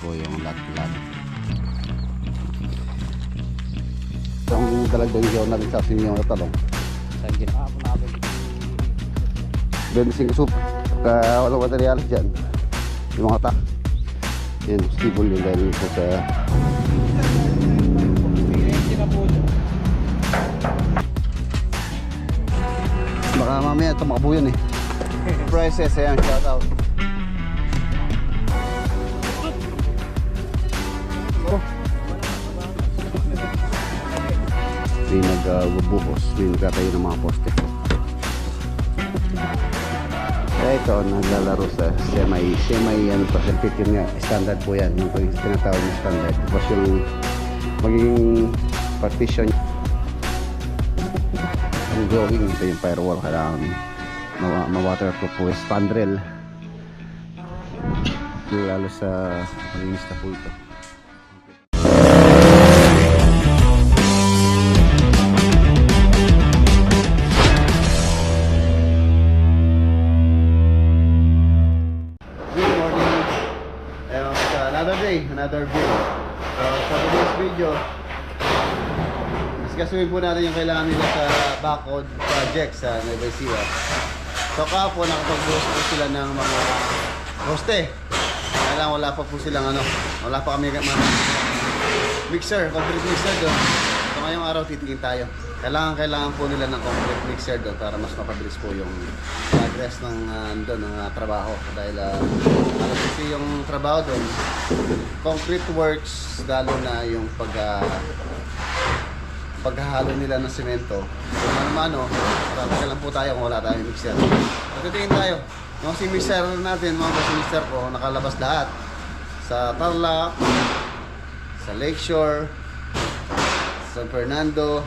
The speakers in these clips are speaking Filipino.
po yung lag-lag. Itong dalagdag yung natin sa sinyo na talong. Saan ginawa po namin? Bendising soup. Walang materialis dyan. Yung mga yan, stable yung dahil po sa baka mamaya tumakbo yun eh. Prices, ayan, shout out. May nagbubuhos, may nagkatayo ng mga poste. Kaya ito, naglalaro sa semi ano pa, selfie yun nga, standard po yan, yung tinatawag na standard. Tapos yung magiging partition, yung drawing, ito yung firewall, kailangan ma-waterproof po, spandrel. Lalo sa malinis na po ito. Another video. So sa today's video, discussin po natin yung kailangan nila sa backhoe project sa Nueva Ecija. So kahapon nakapag-buhos po sila ng mga poste. Kailangan wala pa po silang wala pa kami mixer, complete mixer doon. So ngayong araw titingin tayo. Kailangan po nila ng complete mixer doon para mas mapabilis po yung progress ng trabaho. Dahil kasi yung trabaho doon, concrete works, lalo na yung paghahalo nila ng semento. Kung ano-mano, marami lang po tayo kung wala tayong mixer. Pagdatingin tayo, si mixer natin, mga mixer ko, nakalabas lahat. Sa Tarlac, sa Lakeshore, San Fernando,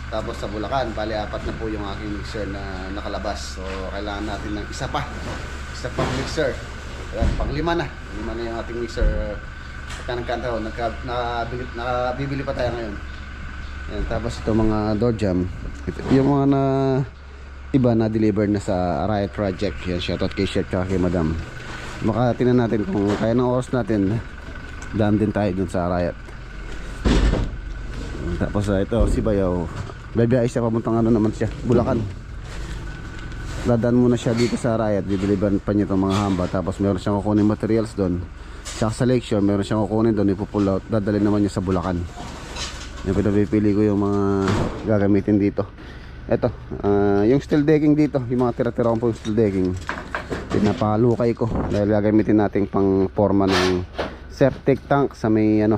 tapos sa Bulacan. Bali, 4 na po yung aking mixer na nakalabas. So, kailangan natin ng isa pang mixer. Ayan, pang-5 na. 5 na yung ating mixer. Pagka nagkanta ko, nakabibili pa tayo ngayon. Ayan, tapos ito mga door jam. Yung mga iba na deliver na sa Riot Project. Yan, shoutout kay Chef at kay Madam. Tingnan natin kung kaya ng oras natin. Daan din tayo dun sa Riot. Tapos ito si Bayaw. Bibiyay siya papuntang naman siya, Bulacan. Dadaan muna siya dito sa Riot, dideliveran pa niya itong mga hamba. Tapos meron siyang kukunin materials doon. Saka sa Lakeshore, meron siyang kukunin doon, ipupull out, dadalhin naman niya sa Bulacan. Yung pinapipili ko yung mga gagamitin dito. Ito, yung steel decking dito, yung mga tira-tira ko po yung steel decking, pinapalukay ko dahil gagamitin natin pang forma ng septic tank sa may 10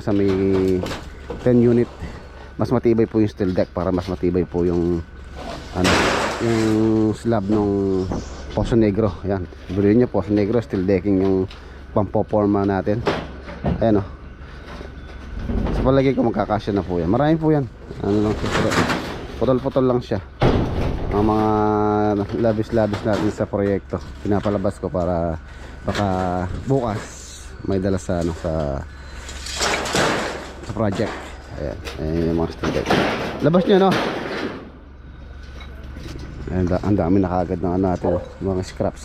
unit. Mas matibay po yung steel deck para mas matibay po yung yung slab ng Poso Negro. Ayan, bilhin nyo Poso Negro steel decking yung pampoporma natin. Ayan sa palagay ko magkakasya na po yan. Marami po yan. Putol-putol lang siya. Ang mga labis-labis natin sa proyekto pinapalabas ko para baka bukas may dala sa sa project. Ayan yung mga steel deck. Labas nyo ang dami na kagad ng natin, mga scrap.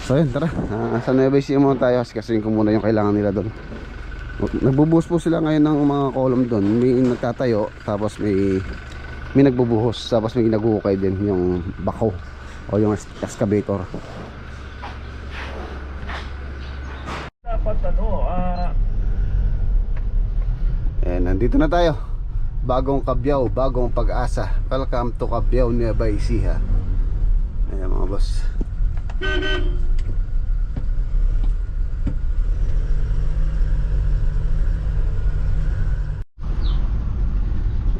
So yun, tara, sa Nueva Ecija muna tayo kasi ko muna yung kailangan nila doon. Nagbubuhos po sila ngayon ng mga column doon. May nagtatayo, tapos may nagbubuhos, tapos may naguhukay din yung backhoe o yung excavator. Nandito na tayo. Bagong Cabiao, bagong pag-asa. Welcome to Cabiao, Nueva Ecija. Ayan mga boss.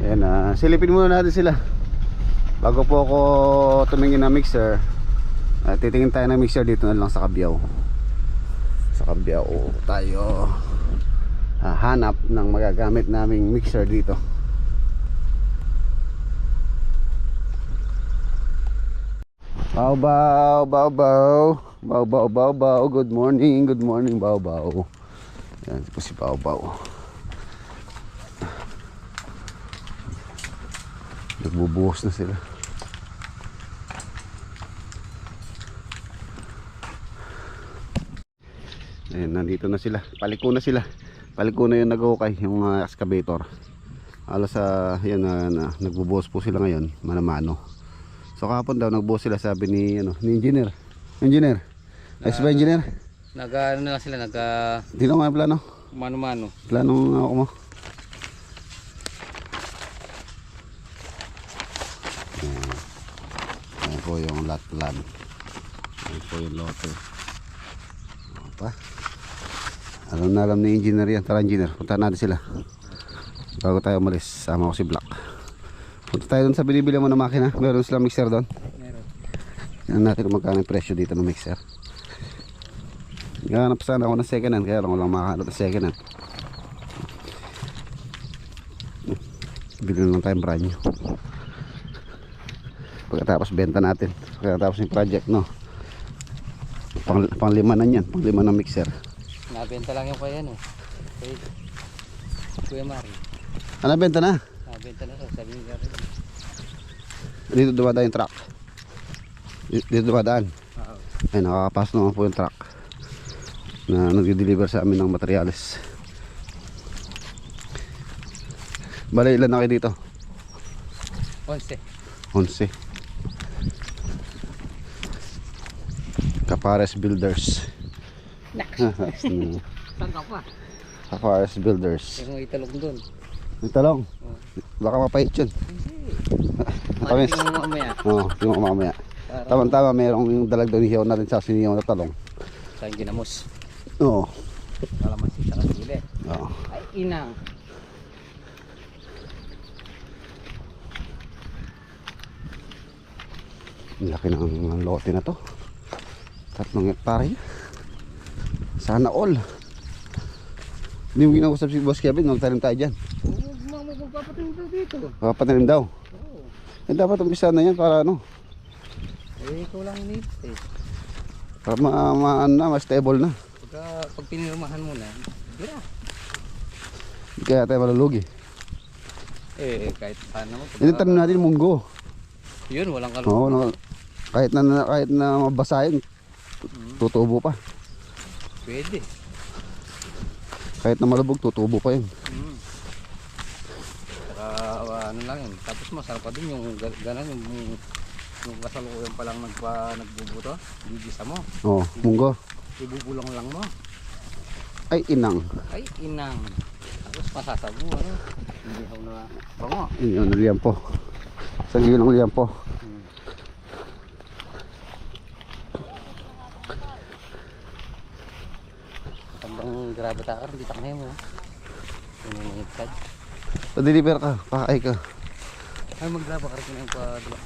Ayan, silipin muna natin sila bago po ako tumingin na mixer. Titingin tayo ng mixer dito na lang sa Cabiao. Sa Cabiao tayo hanap ng magagamit naming mixer dito. Bao. Good morning, Bao. Yan po si Bao. Nagbubuhos na sila. Ayun, nandito na sila. Paliko na sila. Paliko na yung nag-ukay, yung excavator. Alas yan nagbubuhos po sila ngayon, mano-mano. So kahapon daw nagbuhos sila, sabi ni ni engineer. Engineer. Ayos ba engineer? Nag-ano na lang sila, Dino nga yung plano? mano-mano. Planong ako mo. Ayan po yung lot plan. Ayan po yung lote. Pa. Alam na alam ni engineer yan. Tara engineer, punta natin sila bago tayo umalis. Sama ko si Black. Punta tayo dun sa binibili mo na makina. Meron silang mixer doon. Meron. Tignan natin kung magkano yung presyo dito ng mixer. Ganap sana ako ng second hand, kaya lang walang makahanap ng second hand. Bili lang tayong brand new. Pagkatapos benta natin. Pagkatapos yung project, no? Pang-lima na yan. Pang-lima na mixer. Nabenta lang yung kaya kay Kuya Mari. Ano, benta na? Nabenta na siya, sabi niya rin. Dito dumadaan yung truck. Dito dumadaan. Oo. Ay, nakakapasok naman po yung truck na nag-deliver sa amin ng materyales. Bale, ilan na kayo dito? 11. 11. Capares Builders. Saan ka pa? Capares Builders. Yung italog doon. Yung talong. Baka mapait yun. Matamis. Tingnan mo mamaya. Oo, tingnan mo mamaya. Tama-tama, mayroong yung dalag doon, hiyaw natin sa siniyaw na talong. Sa ginamos. Oo. Kalamansi sa kasili. Oo. Ay, inang. Ang laki ng lote na to. 3 hektare. Sana all. Hindi mo kinausap si Boss Kevin, magtanim tayo dyan. Magpapatanim daw dito. Papatanim daw. Oo. Eh, dapat umpisa na yan para ano. Ikaw lang inip Para mas stable na. Pag pinirmahan mo na, gira. Hindi kaya tayo malulugi. Kahit paano mo. Hindi tanim natin munggo. Yun, walang kaluluwa. Oo, kahit na mabasahin, tutubo pa. Pwede. Kahit na malubog, tutubo pa yun. Saka ano lang yun. Tapos masarap pa din yung gano'n, yung kasalukuyan pa lang nagbubuto. Gigisa mo. Oo, munggo. Ibubulong lang mo. Ay, inang. Ay, inang. Tapos masasab mo. Hindi ako na bango. Yun, liampo. Isang kilong liampo. Tambang grabe takar, hindi taknay mo. Pinunitad. Pa-deliver ka, pakay ka. Ay, maggraba ka rin yung padula.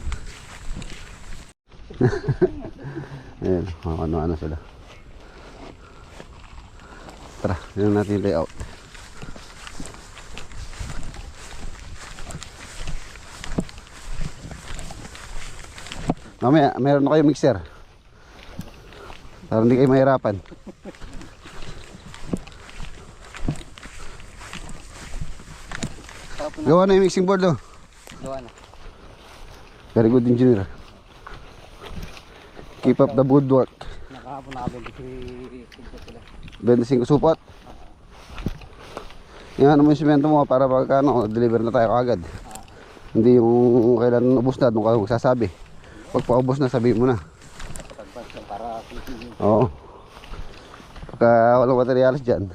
Ayan, ano sila. Tara, yun natin yung layout. Mamaya, meron na kayo mixer. Para hindi kayo mahirapan. Gawa na yung mixing board, oh. Gawa na. Very good engineer. Keep up the good work. Nakahapon na 25 supot. Yan naman yung simento mo para pagka deliver na tayo kagad. Hindi yung kailan ubos na, doon ka magsasabi. Pag paubos na, sabihin mo na. Oo. Pagka walang materialis dyan,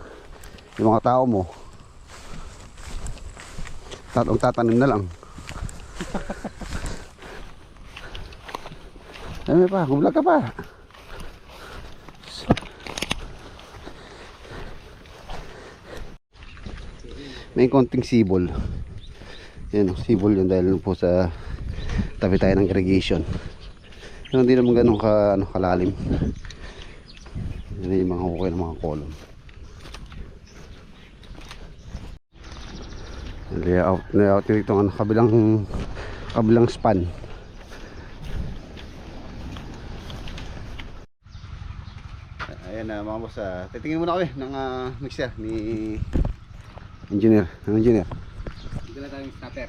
yung mga tao mo, tatanim na lang. Dami pa, gublag ka pa. May konting sibol. Yan, sibol yun dahil po sa tabi tayo ng irrigation. Pero hindi naman ganun kalalim. Yan yung mga hukay ng mga kolon. Layout dito ng kabilang span. Ayan na mga boss, titingin muna kami ng mixer ni engineer. Ano engineer? Dito na tayong stopper.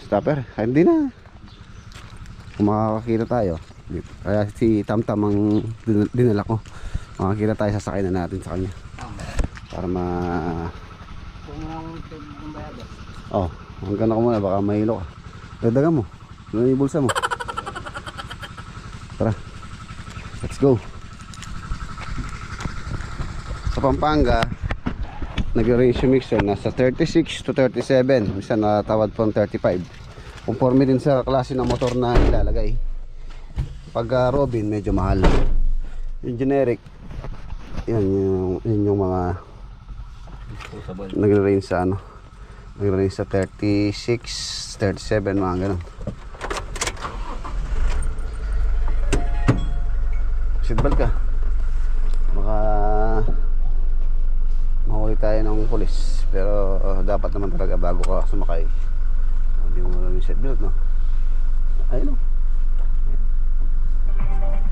Stopper? Ay, hindi na. Kung makakakita tayo. Kaya si Tamtam ang dinala ko. makakita tayo, sasakay na natin sa kanya para ma... Kung mo nang yung bayad. Oh, hanggang ako muna, baka mahilo ka. Dagdagan mo, ano yung bulsa mo? Tara, let's go. Sa Pampanga, nag-ratio mixer nasa 36 to 37, isa natawad po ng 35. Conforme din sa klase ng motor na ilalagay. Pag Robin, medyo mahal. Yung generic, yun yung mga nagre-range sa ano, nagre-range sa 36, 37, mga ganun. Seatbelt ka, baka mahuli tayo ng pulis. Pero dapat naman talaga bago ka sumakay, hindi mo lang yung seatbelt, no? Ayun, no?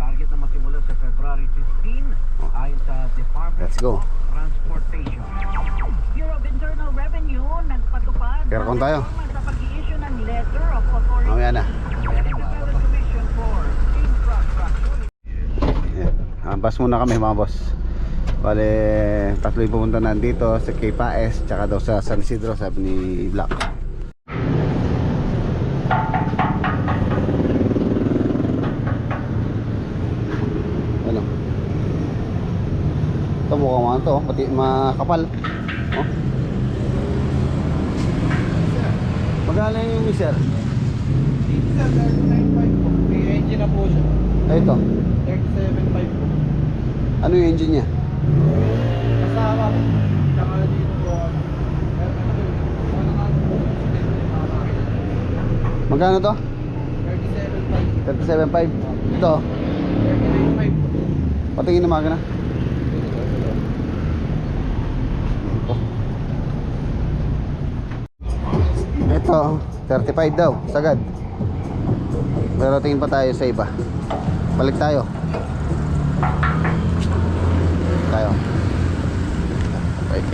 Target na magsimula sa February 15 ayon sa Department Let's go. of Transportation. Bureau of Internal Revenue nagpatupad Kaya kung tayo, sa pag-i-issue ng Letter of Authority mamaya na. Federal Commission for Infrastructure. Yeah. Bus muna kami, mga boss. Bale, tatlo yung pumunta nandito sa Kay Paes, tsaka daw sa San Isidro, sabi ni Black. Ano? Ito mukhang mga to, pati makapal. Oh. Magkano yung mixer? Dito sa 39.5 po. May engine na po siya. Ay, ito. 37.5 po. Ano yung engine niya? Kasama po. Tsaka dito po. Magkano to? 37.5. 37.5. Ito, 39.5 po. patingin na makina. Ito, 35 daw, sagad. Pero tingin pa tayo sa iba. Balik tayo. Okay.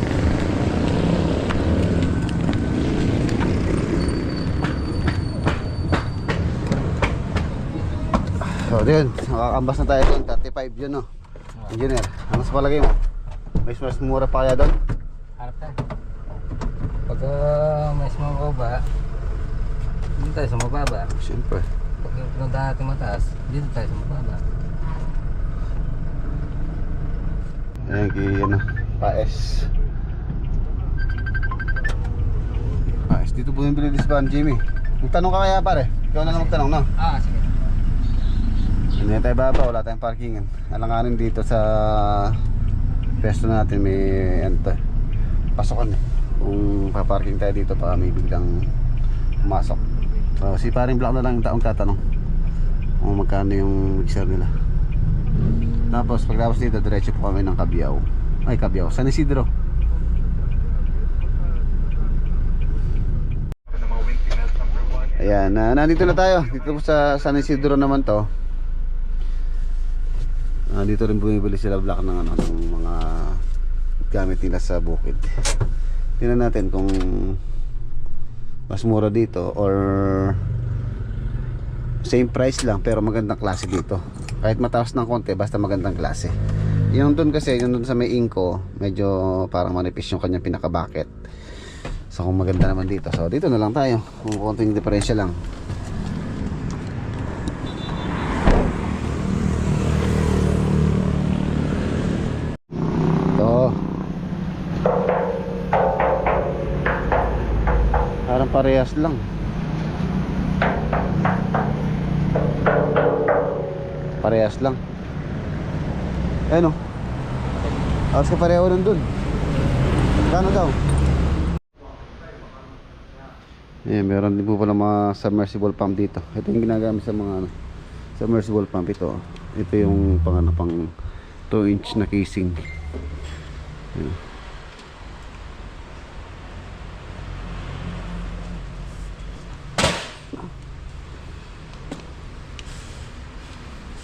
So, yun, nakakambas na tayo doon. 35 yun, no? Engineer, ano sa palagay mo? Mas mura pa kaya doon? Harap tayo. Pag may sumababa, dito tayo sa mababa. Siyempre. Pag pinunta natin mataas, dito tayo sa mababa. Ayan, ano, Paes. Paes, dito po yung Bilidisban, Jimmy. Magtanong ka kaya, pare? Ikaw na lang magtanong, no? Sige. Hindi na tayo baba, wala tayong parkingan. Alanganin dito sa pesto natin, may ano to, pasokan eh. Kung paparking tayo dito, baka may biglang pumasok. So, si paring Black na lang yung taong tatanong kung magkano yung mixer nila. Tapos pagtapos dito, diretso po kami ng Cabiao. Ay, Cabiao, San Isidro. Ayan, nandito na tayo. Dito po sa San Isidro naman to. Dito rin bumibili sila Black ng, ano, ng mga gamit nila sa bukid. Tingnan natin kung mas mura dito or same price lang pero magandang klase dito. Kahit mataas ng konti, basta magandang klase. Yung dun kasi, yung dun sa may Inco, medyo parang manipis yung kanyang pinaka-bucket. So kung maganda naman dito, so dito na lang tayo. Kung konting diferensya lang. Ito. Parang parehas lang. Parehas lang. Ano? Alas ka pareho nandun. Kano daw? Ayan, meron din po pala mga submersible pump dito. Ito yung ginagamit sa mga ano, submersible pump ito. Ito yung pang 2-inch na casing. Ayan.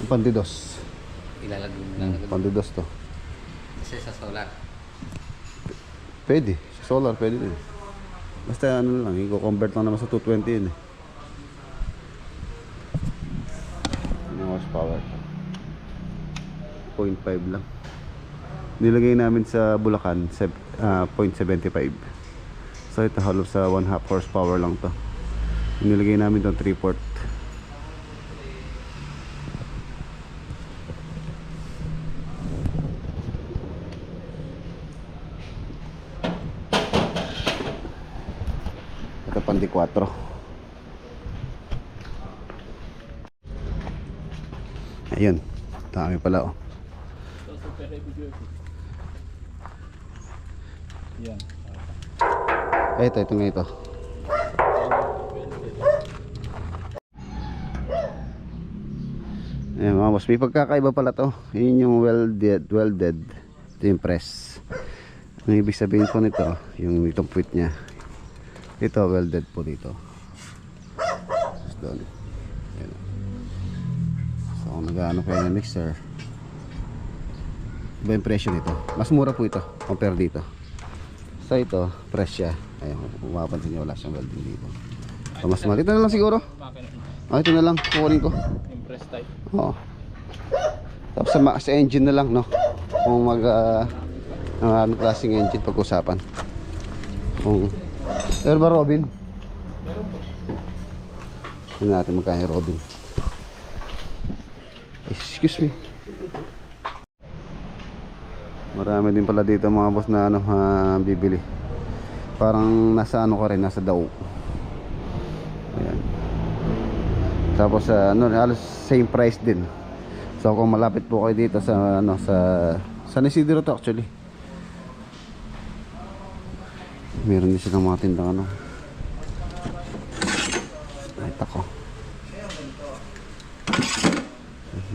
Pandidos. Ilalagay mo lang agad. Pandidos to. Kasi sa solar. Pwede. Sa solar pwede din. Basta ano lang, i-convert lang naman sa 220 yun eh. Ano horsepower? 0.5 lang. Nilagay namin sa Bulacan 0.75. So ito halos sa 1/2 horsepower lang to. Nilagay namin doon 3/4. Ito pandi 4. Ayun, dami pala oh. Yan. Ito nga ito. Ayan mga boss, may pagkakaiba pala to. Yun yung welded. Ito yung press. Ang ibig sabihin po nito, yung itong puwit nya. Ito welded po dito. Tapos doon. Ayan. So kung nag-ano kayo ng mixer, iba yung presyo nito. Mas mura po ito compare dito. So ito, press siya. Ayun, kung mapapansin nyo, wala siyang welding dito. So mas mahal. Ito na lang siguro. Ito na lang, kukunin ko. Impress type. Oo. Tapos sa engine na lang, no? Kung anong klaseng engine pag-usapan. Meron ba Robin? Meron po. Tignan natin magkano yung Robin. Excuse me. Marami din pala dito mga boss na bibili. Parang nasa ano ko rin, nasa daw. Ayan. Tapos halos same price din. So kung malapit po kayo dito sa sa San Isidro to actually. Meron din silang mga tindang Ay tako.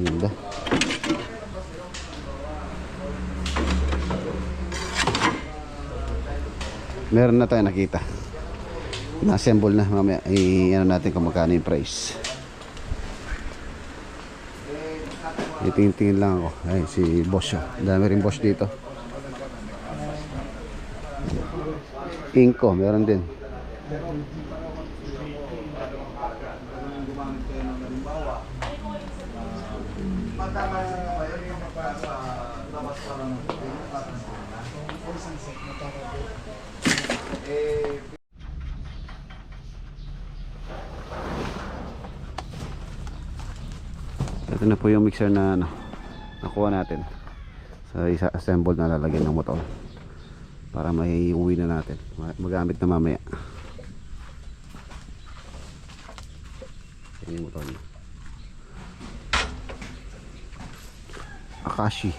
Ganda. Meron na tayo nakita. Na-assemble na mamaya. Ano natin kung magkano yung price. Itingin-tingin lang ako. Ay, si Bosch. Dami rin Bosch dito. Inco, meron din. Ito na po yung mixer na nakuha natin. So isa assemble na lalagyan ng motor para may uwi na natin, magamit na mamaya. Yan yung motor niya. Akashi.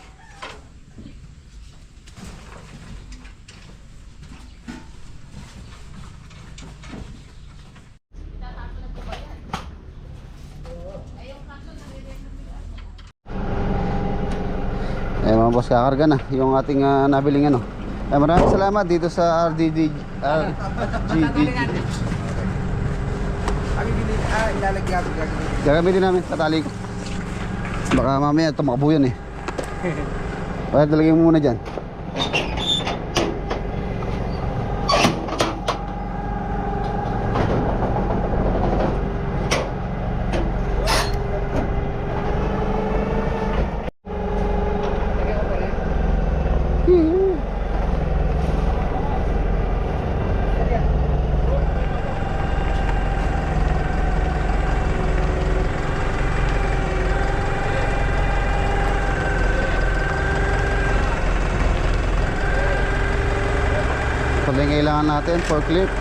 Mga boss, kakarga na yung ating nabiling maraming salamat dito sa RGDG. Gagamitin namin, tatali ko. Baka mamaya tumakbo yun Kaya talagay mo muna dyan. Pag kailangan natin forklift.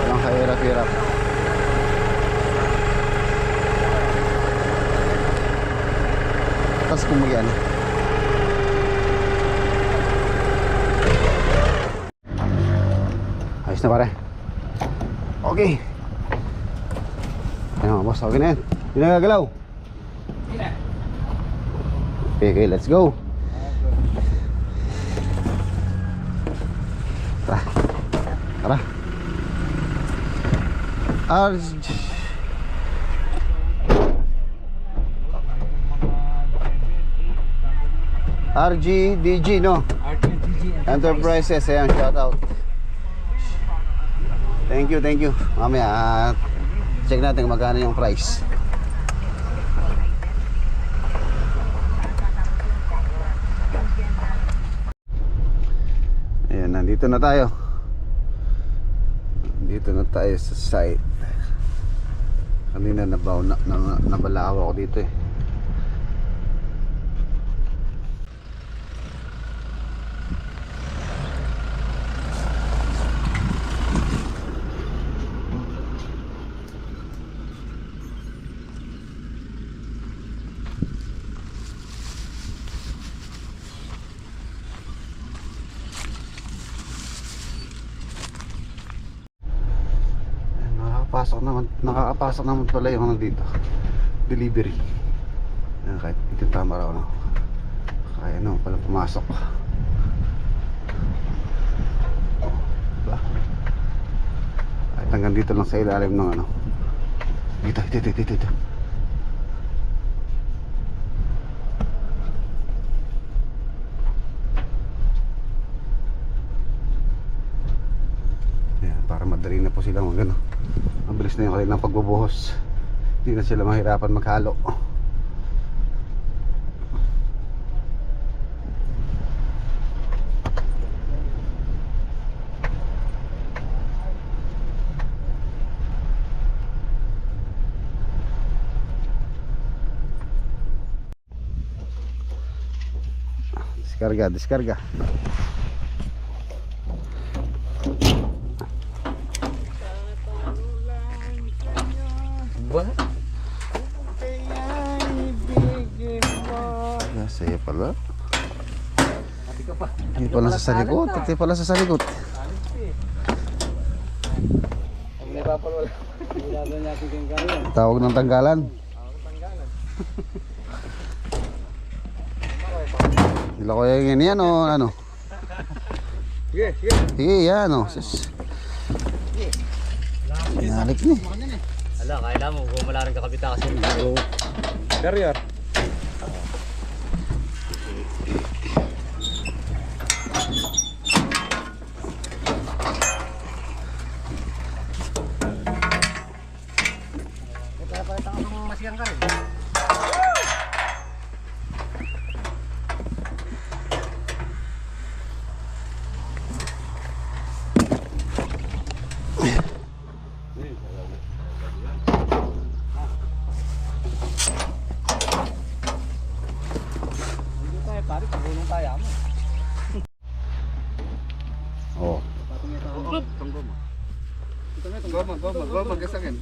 Walang kahirap-hirap. Tapos kung mag-ano, ayos na pare. Okay. Ayun mga boss, okay na yan. Hindi na gagalaw. Okay, let's go. Tara. Tara. RGDG, no? RTG Enterprises, ayan, shout out. Thank you, thank you. Mamaya, check natin kung magkano yung price. Ayan, nandito na tayo. Nandito na tayo sa site. Kanina nabalaw ako dito eh. Nakakapasok naman pala yung ano dito, delivery. Ayan, kahit ito tama raw, no? Kaya naman pala pumasok. Diba? Kahit hanggang dito lang sa ilalim ng ano. Dito. Ayan, para madali na po sila mag ano. Mabilis na yung kanilang pagbubuhos. Hindi na sila mahirapan maghalo. Descarga. Ba? Saya pala. Ati ka pa. Hindi pala sa salikot. Ito pala sa salikot. Ang napapalwala. Ilaban natin kayong gano'n. Tawag ng tanggalan. Sila ko yung yan o ano. Sige. Sige yan o. Inalik ni. Ala, kaya mo, gumala rin kakabita kasi medyo barrier. Ito ang masiyang ka rin. Oh. Goma, gasakin.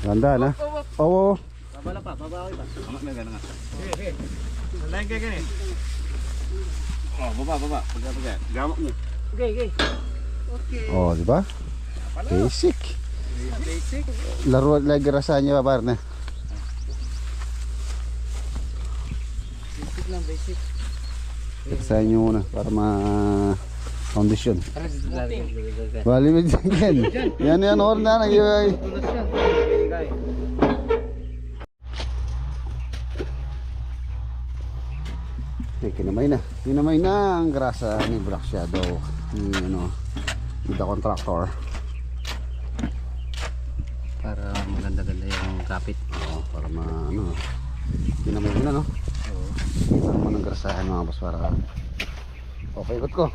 Ganda na. Oo. Babala pa, babawi pa. Tama na gana nga. Sige. Lain kayo ganyan. Oh, baba. Pagka. Gamok mo. Okay. Oh, di ba? Basic. Laro lagi rasanya pa partner. Basic. Exercise nyo muna para ma-condition. Balimid yan. Yan, or na. Kinamay na ang grasa ni Black Shadow. Ni the contractor. Para maganda-ganda yung kapit. Para kinamay mo na, no? Oo. Kita mo ng grasahan mga boss para okay, ikot ko.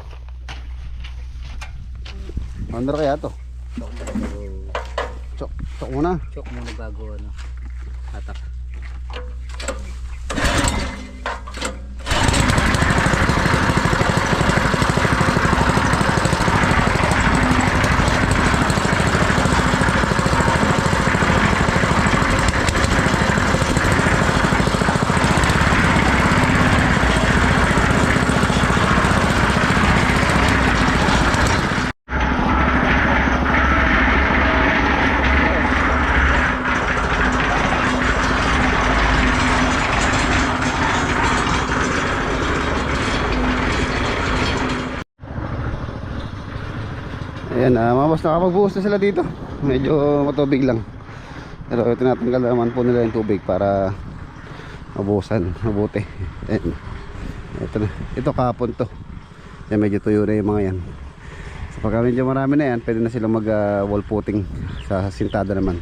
Under kaya to? Chok muna. Chok muna bago hatak. Ayan, mga boss, nakapagbuhos na sila dito. Medyo matubig lang. Pero tinatanggal naman po nila yung tubig para mabuti. Ayan. Ito na. Ito kahapon to. Yan, medyo tuyo na yung mga yan. So pagka medyo marami na yan, pwede na silang mag wall putting sa sintada naman.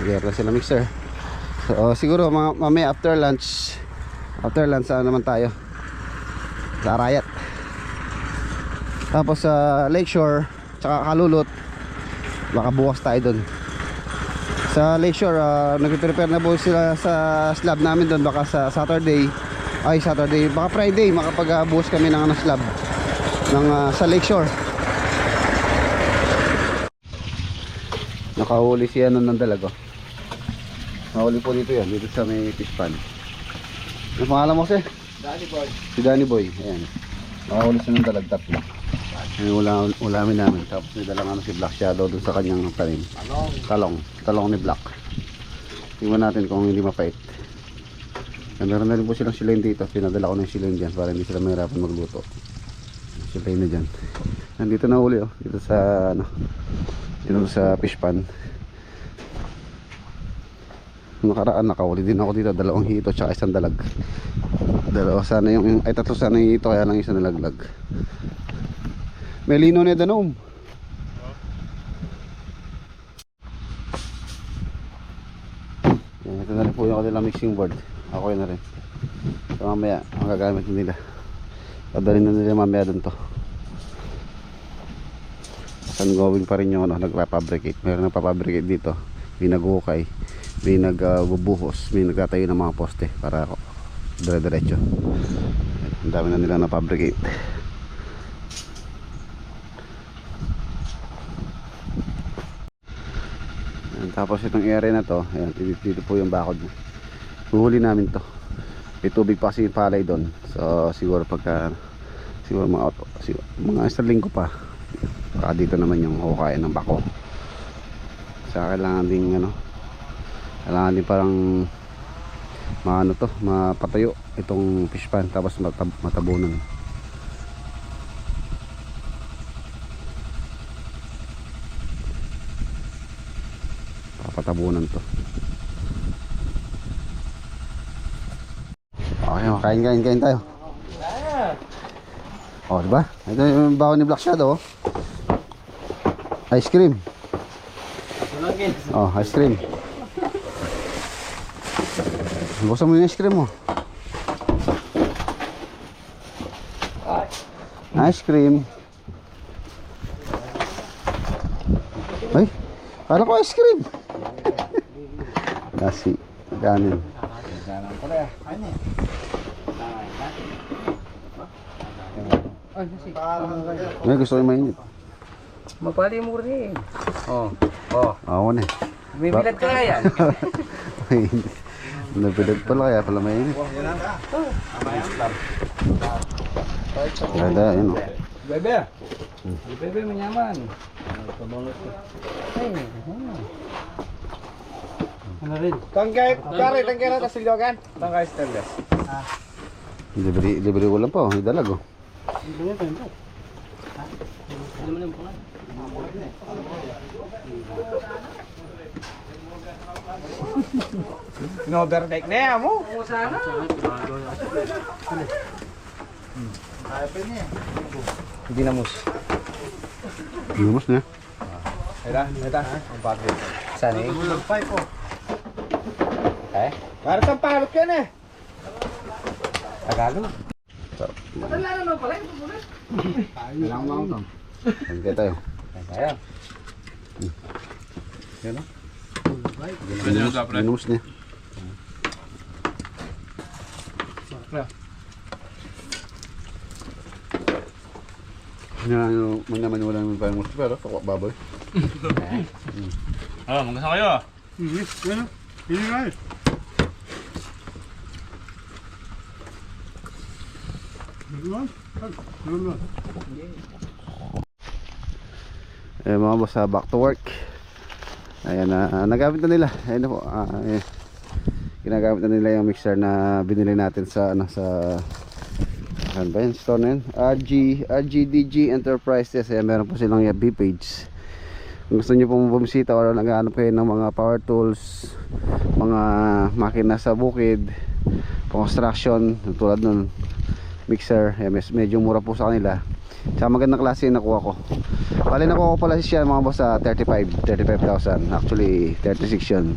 Ayan na sila mixer. So siguro mamaya after lunch saan naman tayo? Sa Arayat. Tapos sa Lakeshore tsaka Kalulot, baka bukas tayo dun. Sa Lakeshore, nag-prepare na po sila sa slab namin doon. Baka sa Saturday, baka Friday makapag-buhos kami ng slab ng, sa Lakeshore. Nakahuli siya nun ng dalago. Nakahuli po dito yan, dito sa may fish pan. Ano pangalan mo kasi? Danny Boy. Si Danny Boy, ayan. Nakahuli siya ng dalag, tatlo. Ulamin namin. Tapos may dalang si Black Shadow dun sa kanyang tanim. Talong ni Black. Tingnan natin kung hindi mapait. Meron na rin po silang silain dito. Pinadala ko na yung silain dyan para hindi sila mahirapan magluto. Silain na dyan. Nandito na uli, oh. Dito sa dito sa fish pan. Nakaraan nakahuli din ako dito, 2 hito tsaka 1 dalag. Tatlo sana yung hito, kaya lang isa nalaglag. May lino na danom. Ito na rin po yung kanilang mixing board. Ako yun na rin. So mamaya ang gagamit nila. Padalhin na nila mamaya dun to. Ongoing pa rin yung nagpapabricate. Meron nagpapabricate dito. May nag-ukay, may nagbubuhos, may nagtatayo ng mga poste para dire-diretso. Ang dami na nilang napabricate. Tapos itong area na to, ayan, dito po yung bakod. Huhuli namin to. May tubig pa kasi yung palay doon. So siguro mga isang linggo pa. Baka dito naman yung hukayan ng bako. Sa kailangan din kailangan din parang mapatayo itong fish pan, tapos matabunan. Papatabunan to. Okay, kain tayo. Oh, diba? Ito yung baon ni Black Shadow, oh. Ice cream. Oh, ice cream. Buksan mo yung ice cream mo. Ice cream. Ay, kala ko ice cream. Nasi, ganin. May gusto yung mainit. Mapali mo rin. Ako na. May bilad ka yan. Nabilad pala, kaya pala mainit. Ganda, yun, oh. Bebe. Bebe, manyaman. Ano rin? Tangkay na kasilyogan. Tangkay stainless. Libre ko lang pa, oh. Idalag, oh. No-overtake na yan mo. Sana. Hindi na mus. Lumos na. Ito. Ang bagay. Saan eh? Nag-pipe po. Eh? Para kang palot ka na. Tagalog. Matala na naman pala. Kailangan mo ito. Hanggang tayo. Tayo. Yan, oh. Lumos na. Naman wala naman parang gusto, pero baboy. Magkasa kayo. Hindi nga eh. Mga boss, back to work. Ayan, nagamit na nila. Ayan na po, ginagamit na nila yung mixer na binili natin sa saan ba yun? Store na yun? RGDG Enterprises. Ayan, meron po silang FB page. Kung gusto nyo pong bumisita o naghahanap kayo ng mga power tools, mga makina sa bukid, construction, tulad nun mixer, medyo mura po sa kanila. Tsaka magandang klase yung nakuha ko. Bali nakuha ko pala siya mga boss sa 35,000. Actually 36 yun.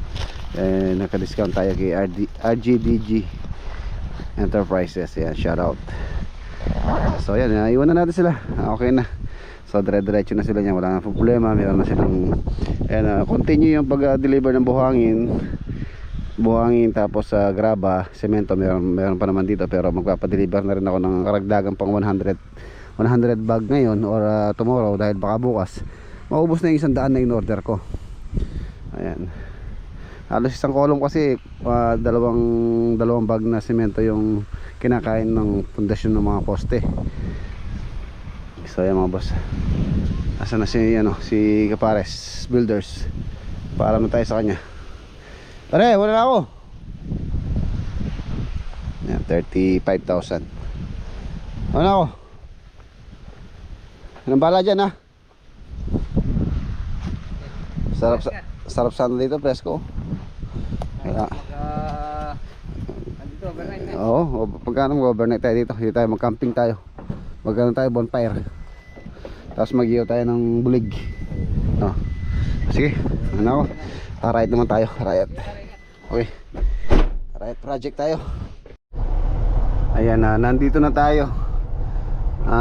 Naka-discount tayo kay RGDG Enterprises. Yan, shout out. So yan, iwan na natin sila. Okay na. So dire-diretso na sila niya, wala na problema. Meron na silang continue yung pag-deliver ng buhangin tapos graba, semento, meron pa naman dito, pero magpapa-deliver na rin ako ng karagdagan pang 100 bag ngayon or tomorrow, dahil baka bukas maubos na yung 100 na in-order ko. Ayan, halos isang kolong kasi dalawang bag na semento yung kinakain ng pundasyon ng mga poste. So ayan mga boss, asa na si Kapares Builders, paalam na tayo sa kanya. Pare, wala na ako. Yan, 35,000. Wala na ako. Anong bala dyan ha? Sarap sana dito, presko. Kaya Andito, overnight. oo, pagkano mag-overnight tayo dito. Dito tayo, mag-camping tayo. Magkano tayo, bonfire. Tapos mag-iyo tayo ng bulig. No. Sige, ano ako. Riot naman tayo, riot. Okay, riot project tayo. Ayan, nandito na tayo.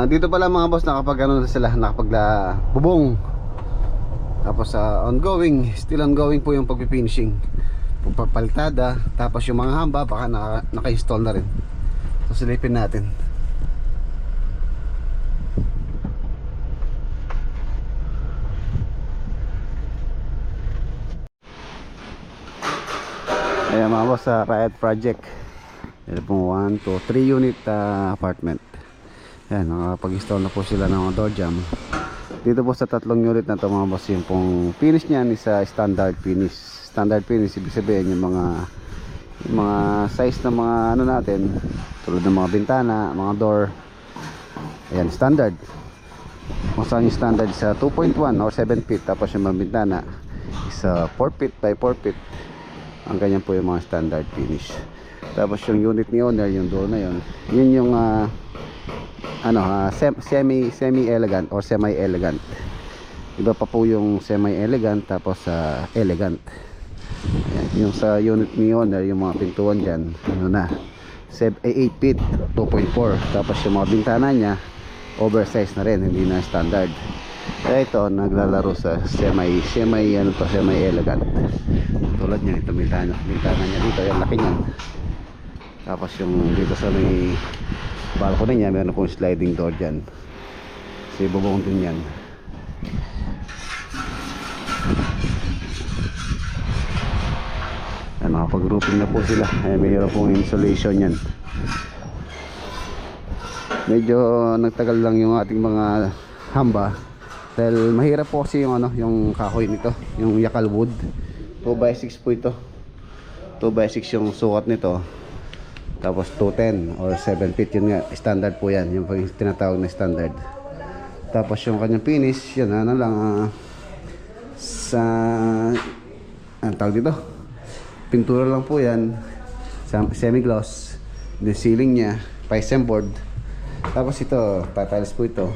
Dito pala mga boss, nakapag ano na sila, bubong. Tapos still ongoing po yung pagpifinishing, pagpapalitada. Tapos yung mga hamba baka naka-install na rin. So silipin natin. Ayan mga boss, riot project. Ito pong 1, 2, 3 unit apartment. Ayan, nakapag-install na po sila ng door jamb. Dito po sa 3 unit na ito mga boss, yung pong finish niyan is standard finish. Standard finish, ibig sabihin yung mga size ng mga ano natin, tulad ng mga bintana, mga door. Ayan, standard. Kung saan yung standard sa 2.1 or 7 feet. Tapos yung mga bintana is 4 feet by 4 feet. Ang ganyan po yung mga standard finish. Tapos yung unit ni owner, yung door na yun, yun yung semi-elegant or semi-elegant. Iba pa po yung semi-elegant tapos elegant. Ayan, yung sa unit ni owner, yung mga pintuan dyan, 8 feet, 2.4. Tapos yung mga bintana niya, oversize na rin, hindi na standard. Kaya ito, naglalaro sa semi-elegant. Tulad niya, ito bintana niya dito, yung laki niyan. Tapos yung dito sa may balcony niya, meron pong sliding door dyan. Kasi bubong din yan. Ayan, nakapag-roofing na po sila. Ayan, mayroon pong insulation yan. Medyo nagtagal lang yung ating mga hamba dahil mahirap po kasi yung kahoy nito, yung yakal wood. 2x6 po ito. 2x6 yung sukat nito. Tapos 210 or 7 feet, yun nga, standard po yan, yung tinatawag na standard. Tapos yung kanyang finish, yun sa anong tawag dito, pintura lang po yan, semi-gloss. The ceiling nya, PSM board. Tapos ito, tiles po ito,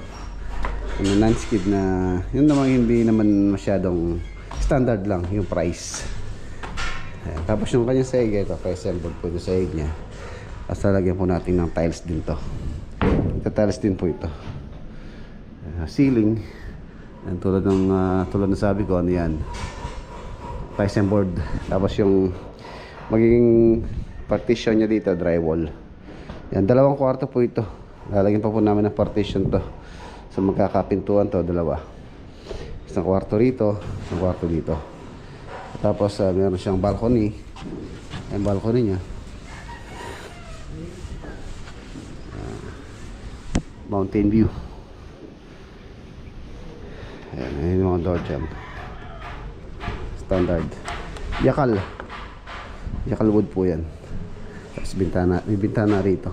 yung landscape na yun naman, hindi naman masyadong standard lang yung price. Ayan. Tapos yung kanyang sahig, ito PSM board po yung sahig nya. Tapos lalagyan po natin ng tiles din to. Ito tiles din po ito. Ceiling. Yan, tulad ng sabi ko, ano yan, PSM board. Tapos yung magiging partition nya dito, drywall. Yan, 2 kwarto po ito. Lalagyan pa po namin ng partition to. So magkakapintuan to, 2. Isang kwarto rito, isang kwarto dito. Tapos meron siyang balcony. Yung balcony nya, mountain view. Ayan, ayan yung mga door jamb. Standard. Yakal wood po yan. Tapos bintana, may bintana rito.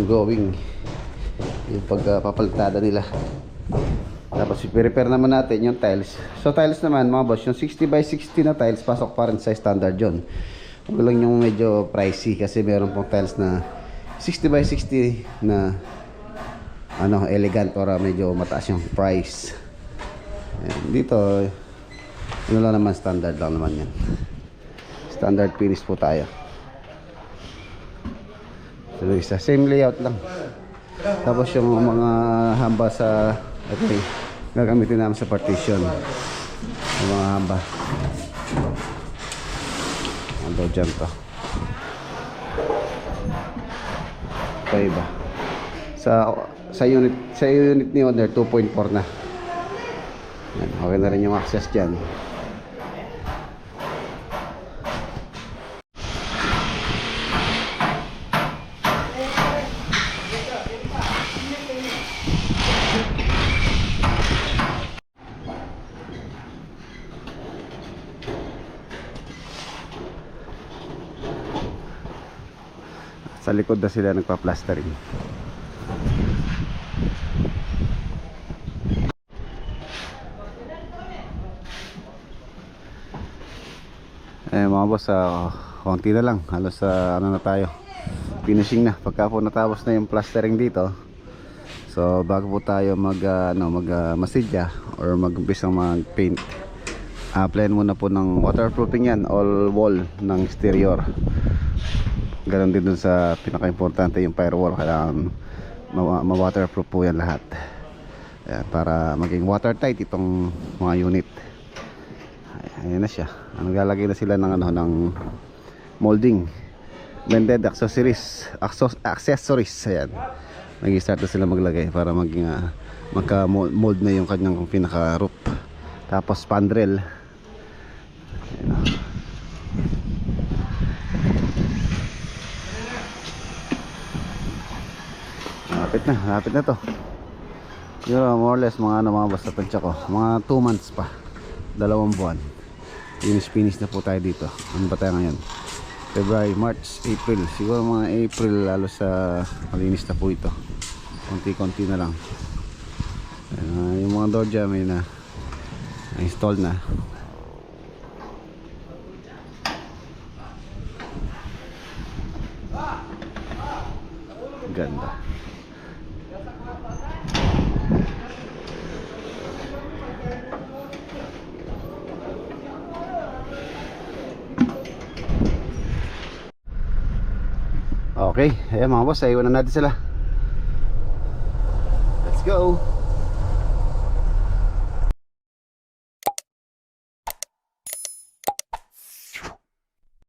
ongoing yung pagpapalitada nila. Tapos i-repair naman natin yung tiles. So tiles naman mga boss, yung 60 by 60 na tiles pasok pa rin sa standard yun. Huwag lang yung medyo pricey kasi meron pong tiles na 60 by 60 na elegant or medyo mataas yung price. Ayan, dito lang naman, standard lang naman yan. Standard finish po tayo. So, isa same layout lang. Tapos yung mga hamba sa gagamitin namin sa partition, yung mga hamba ano dyan to, okay ba sa unit ni owner 2.4 na. Yan, okay na rin yung access dyan. Sa likod na sila nagpa-plastering. Mga boss, konti na lang. Halos ano na tayo, finishing na. Pagka po natapos na yung plastering dito, so bago po tayo masidya or mag-umpisang mag-paint, apply muna po ng waterproofing yan, all wall ng exterior. Ganon din dun sa pinaka-importante, yung firewall. Kailangan ma-waterproof po yan lahat. Ayan, para maging watertight itong mga unit. Ayan na siya. Naglalagay na sila ng ng molding, blended accessories. Ayan, nag-start na sila maglagay para maging magka-mold na yung kanyang pinaka-roof. Tapos spandrel. Ayan. Lapit na to. Siguro more or less mga basta tansya ko, mga 2 months pa, 2 buwan. Finish na po tayo dito. Ano ba tayo ngayon? February, March, April. Siguro mga April lalo sa malinis na po ito. Konti-konti na lang. Yung mga door jam ay install na. Ganda. Okay, ayan mga boss, iwan na natin sila. Let's go.